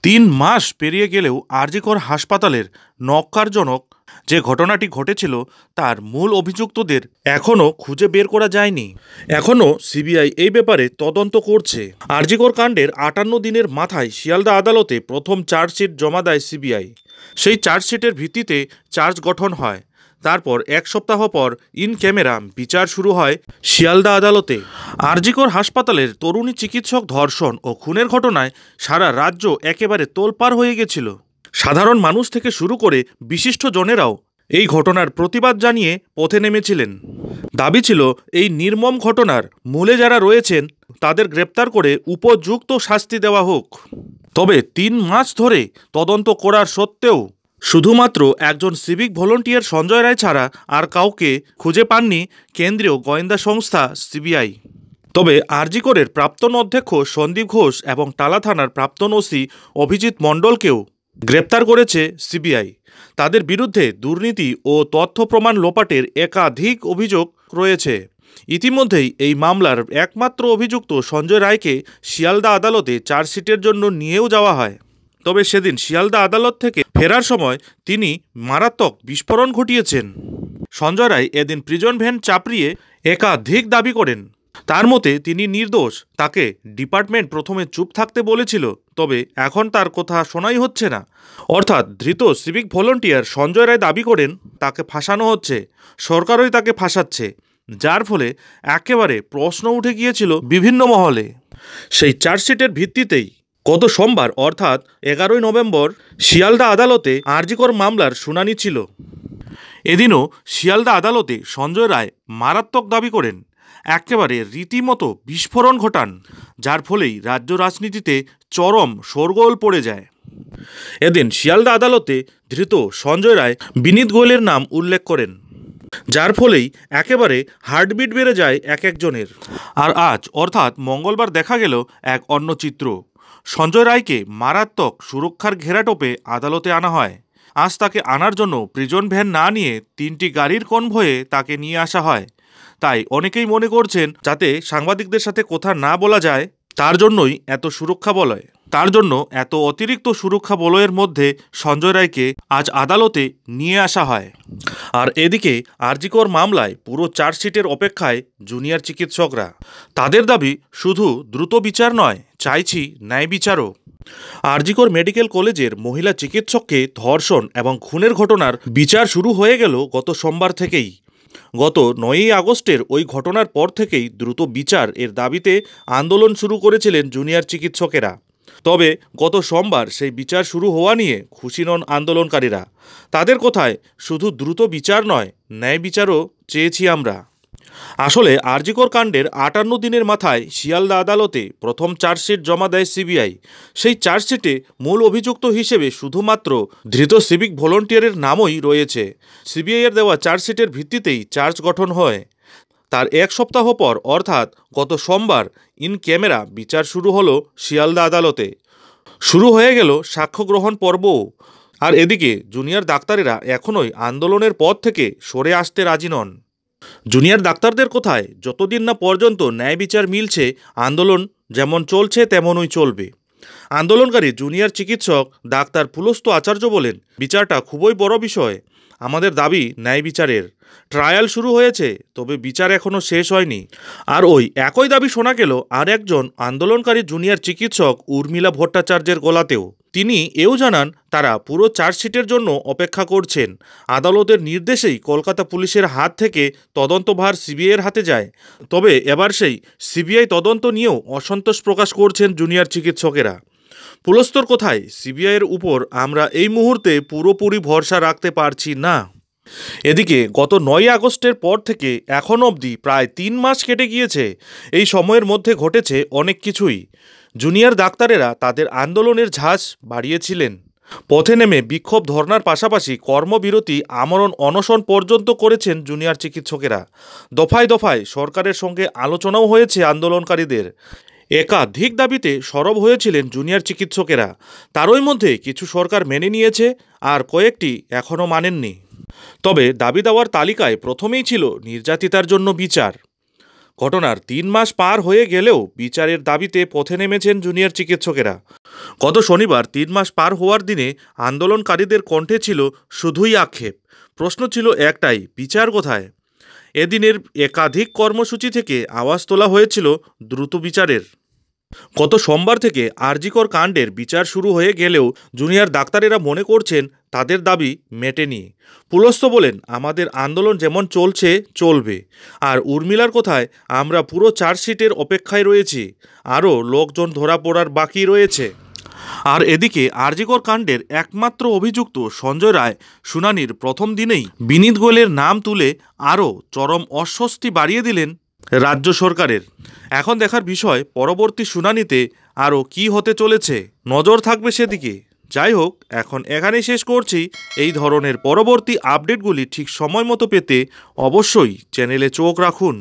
3 মাস পেরিয়ে গেলেও আরজিকর হাসপাতালের ন্যক্কারজনক যে ঘটনাটি ঘটেছিল তার মূল অভিযুক্তদের এখনও খুঁজে বের করা যায়নি। এখনও সিবিআই এই ব্যাপারে তদন্ত করছে। আরজিকর কাণ্ডের 58 দিনের মাথায় শিয়ালদা আদালতে প্রথম চার্জশিট জমা দেয় সিবিআই। সেই চার্জশিটের ভিত্তিতে চার্জ গঠন হয়। তারপর 1 সপ্তাহ পর ইন ক্যামেরা বিচার শুরু হয় শিয়ালদা আদালতে। আরজিকর হাসপাতালের তরুণী চিকিৎসক ধর্ষণ ও খুনের ঘটনায় সারা রাজ্য একেবারে তোলপাড় হয়ে গেছিল। সাধারণ মানুষ থেকে শুরু করে বিশিষ্ট জনেরাও এই ঘটনার প্রতিবাদ জানিয়ে পথে নেমেছিলেন। দাবি ছিল এই নির্মম ঘটনার মূলে যারা রয়েছেন তাদের গ্রেপ্তার করে উপযুক্ত শাস্তি দেওয়া হোক। তবে 3 মাস ধরে তদন্ত করার সত্ত্বেও শুধুমাত্র একজন সিভিক ভলেন্টিয়ার সঞ্জয় রায় ছাড়া আর কাউকে খুঁজে পাননি কেন্দ্রীয় গোয়েন্দা সংস্থা সিবিআই। তবে আরজিকরের প্রাক্তন অধ্যক্ষ সন্দীপ ঘোষ এবং টালা থানার প্রাক্তন ওসি অভিজিৎ মণ্ডলকেও গ্রেপ্তার করেছে সিবিআই। তাদের বিরুদ্ধে দুর্নীতি ও তথ্য প্রমাণ লোপাটের একাধিক অভিযোগ রয়েছে। ইতিমধ্যেই এই মামলার একমাত্র অভিযুক্ত সঞ্জয় রায়কে শিয়ালদা আদালতে চার্জশিটের জন্য নিয়েও যাওয়া হয়। তবে সেদিন শিয়ালদা আদালত থেকে ফেরার সময় তিনি মারাত্মক বিস্ফোরণ ঘটিয়েছেন। সঞ্জয় রায় এদিন প্রিজন ভ্যান চাপড়িয়ে একাধিক দাবি করেন। তার মতে তিনি নির্দোষ। তাকে ডিপার্টমেন্ট প্রথমে চুপ থাকতে বলেছিল, তবে এখন তার কথা শোনাই হচ্ছে না। অর্থাৎ ধৃত সিভিক ভলেন্টিয়ার সঞ্জয় রায় দাবি করেন তাকে ফাঁসানো হচ্ছে, সরকারই তাকে ফাঁসাচ্ছে, যার ফলে একেবারে প্রশ্ন উঠে গিয়েছিল বিভিন্ন মহলে। সেই চার্জশিটের ভিত্তিতেই গত সোমবার অর্থাৎ 11ই নভেম্বর শিয়ালদা আদালতে আরজিকর মামলার শুনানি ছিল। এদিনও শিয়ালদা আদালতে সঞ্জয় রায় মারাত্মক দাবি করেন, একেবারে রীতিমতো বিস্ফোরণ ঘটান, যার ফলেই রাজ্য রাজনীতিতে চরম শোরগোল পড়ে যায়। এদিন শিয়ালদা আদালতে ধৃত সঞ্জয় রায় বিনীত গোয়েলের নাম উল্লেখ করেন, যার ফলেই একেবারে হার্টবিট বেড়ে যায় এক একজনের। আর আজ অর্থাৎ মঙ্গলবার দেখা গেল এক অন্য চিত্র। সঞ্জয় রায়কে মারাত্মক সুরক্ষার ঘেরাটোপে আদালতে আনা হয়। আজ তাকে আনার জন্য প্রিজন ভ্যান না নিয়ে 3টি গাড়ির কনভয়ে তাকে নিয়ে আসা হয়। তাই অনেকেই মনে করছেন যাতে সাংবাদিকদের সাথে কথা না বলা যায় তার জন্যই এত সুরক্ষা বলয়। তার জন্য এত অতিরিক্ত সুরক্ষা বলয়ের মধ্যে সঞ্জয় রায়কে আজ আদালতে নিয়ে আসা হয়। আর এদিকে আরজিকর মামলায় পুরো চার্জশিটের অপেক্ষায় জুনিয়র চিকিৎসকরা। তাদের দাবি শুধু দ্রুত বিচার নয়, চাইছি ন্যায় বিচারও। আরজিকর মেডিকেল কলেজের মহিলা চিকিৎসককে ধর্ষণ এবং খুনের ঘটনার বিচার শুরু হয়ে গেল গত সোমবার থেকেই। গত 9ই আগস্টের ওই ঘটনার পর থেকেই দ্রুত বিচার এর দাবিতে আন্দোলন শুরু করেছিলেন জুনিয়র চিকিৎসকেরা। তবে গত সোমবার সেই বিচার শুরু হওয়া নিয়ে খুশি নন আন্দোলনকারীরা। তাদের কথায় শুধু দ্রুত বিচার নয়, ন্যায় বিচারও চেয়েছি আমরা। আসলে আরজিকর কাণ্ডের 58 দিনের মাথায় শিয়ালদা আদালতে প্রথম চার্জশিট জমা দেয় সিবিআই। সেই চার্জশিটে মূল অভিযুক্ত হিসেবে শুধুমাত্র ধৃত সিভিক ভলেন্টিয়ারের নামই রয়েছে। সিবিআইয়ের দেওয়া চার্জশিটের ভিত্তিতেই চার্জ গঠন হয়। তার 1 সপ্তাহ পর অর্থাৎ গত সোমবার ইন ক্যামেরা বিচার শুরু হলো শিয়ালদা আদালতে। শুরু হয়ে গেল সাক্ষ্য গ্রহণ পর্বও। আর এদিকে জুনিয়র ডাক্তারেরা এখনোই আন্দোলনের পথ থেকে সরে আসতে রাজি নন। জুনিয়র ডাক্তারদের কোথায় যতদিন না পর্যন্ত ন্যায় বিচার মিলছে আন্দোলন যেমন চলছে তেমনই চলবে। আন্দোলনকারী জুনিয়র চিকিৎসক ডাক্তার পুলস্ত আচার্য বলেন, বিচারটা খুবই বড় বিষয়। আমাদের দাবি ন্যায় বিচারের। ট্রায়াল শুরু হয়েছে, তবে বিচার এখনও শেষ হয়নি। আর ওই একই দাবি শোনা গেল আর একজন আন্দোলনকারী জুনিয়র চিকিৎসক উর্মিলা ভট্টাচার্যের গলাতেও। তিনি এও জানান তারা পুরো চার্জশিটের জন্য অপেক্ষা করছেন। আদালতের নির্দেশেই কলকাতা পুলিশের হাত থেকে তদন্তভার সিবিআইয়ের হাতে যায়। তবে এবার সেই সিবিআই তদন্ত নিয়েও অসন্তোষ প্রকাশ করছেন জুনিয়র চিকিৎসকেরা। পুলস্তর কোথায় সিবিআইয়ের উপর আমরা এই মুহূর্তে পুরোপুরি ভরসা রাখতে পারছি না। এদিকে গত 9ই আগস্টের পর থেকে এখন অবধি প্রায় 3 মাস কেটে গিয়েছে। এই সময়ের মধ্যে ঘটেছে অনেক কিছুই। জুনিয়র ডাক্তারেরা তাদের আন্দোলনের ঝাঁজ বাড়িয়েছিলেন। পথে নেমে বিক্ষোভ ধর্নার পাশাপাশি কর্মবিরতি আমরণ অনশন পর্যন্ত করেছেন জুনিয়র চিকিৎসকেরা। দফায় দফায় সরকারের সঙ্গে আলোচনাও হয়েছে আন্দোলনকারীদের। একাধিক দাবিতে সরব হয়েছিলেন জুনিয়র চিকিৎসকেরা। তারই মধ্যে কিছু সরকার মেনে নিয়েছে, আর কয়েকটি এখনও মানেননি। তবে দাবি দেওয়ার তালিকায় প্রথমেই ছিল নির্যাতিতার জন্য বিচার। ঘটনার ৩ মাস পার হয়ে গেলেও বিচারের দাবিতে পথে নেমেছেন জুনিয়র চিকিৎসকেরা। গত শনিবার ৩ মাস পার হওয়ার দিনে আন্দোলনকারীদের কণ্ঠে ছিল শুধুই আক্ষেপ। প্রশ্ন ছিল একটাই, বিচার কোথায়? এদিনের একাধিক কর্মসূচি থেকে আওয়াজ তোলা হয়েছিল দ্রুত বিচারের। গত সোমবার থেকে আরজিকর কাণ্ডের বিচার শুরু হয়ে গেলেও জুনিয়র ডাক্তারেরা মনে করছেন তাদের দাবি মেটেনি। পুলস্ত বলেন, আমাদের আন্দোলন যেমন চলছে চলবে। আর উর্মিলার কথায়, আমরা পুরো চার্জশিটের অপেক্ষায় রয়েছি, আরও লোকজন ধরা পড়ার বাকি রয়েছে। আর এদিকে আরজিকর কাণ্ডের একমাত্র অভিযুক্ত সঞ্জয় রায় শুনানির প্রথম দিনেই বিনীত গোয়েলের নাম তুলে আরও চরম অস্বস্তি বাড়িয়ে দিলেন রাজ্য সরকারের। এখন দেখার বিষয় পরবর্তী শুনানিতে আরও কী হতে চলেছে, নজর থাকবে সেদিকে। যাই হোক, এখন এখানেই শেষ করছি। এই ধরনের পরবর্তী আপডেটগুলি ঠিক সময় মতো পেতে অবশ্যই চ্যানেলে চোখ রাখুন।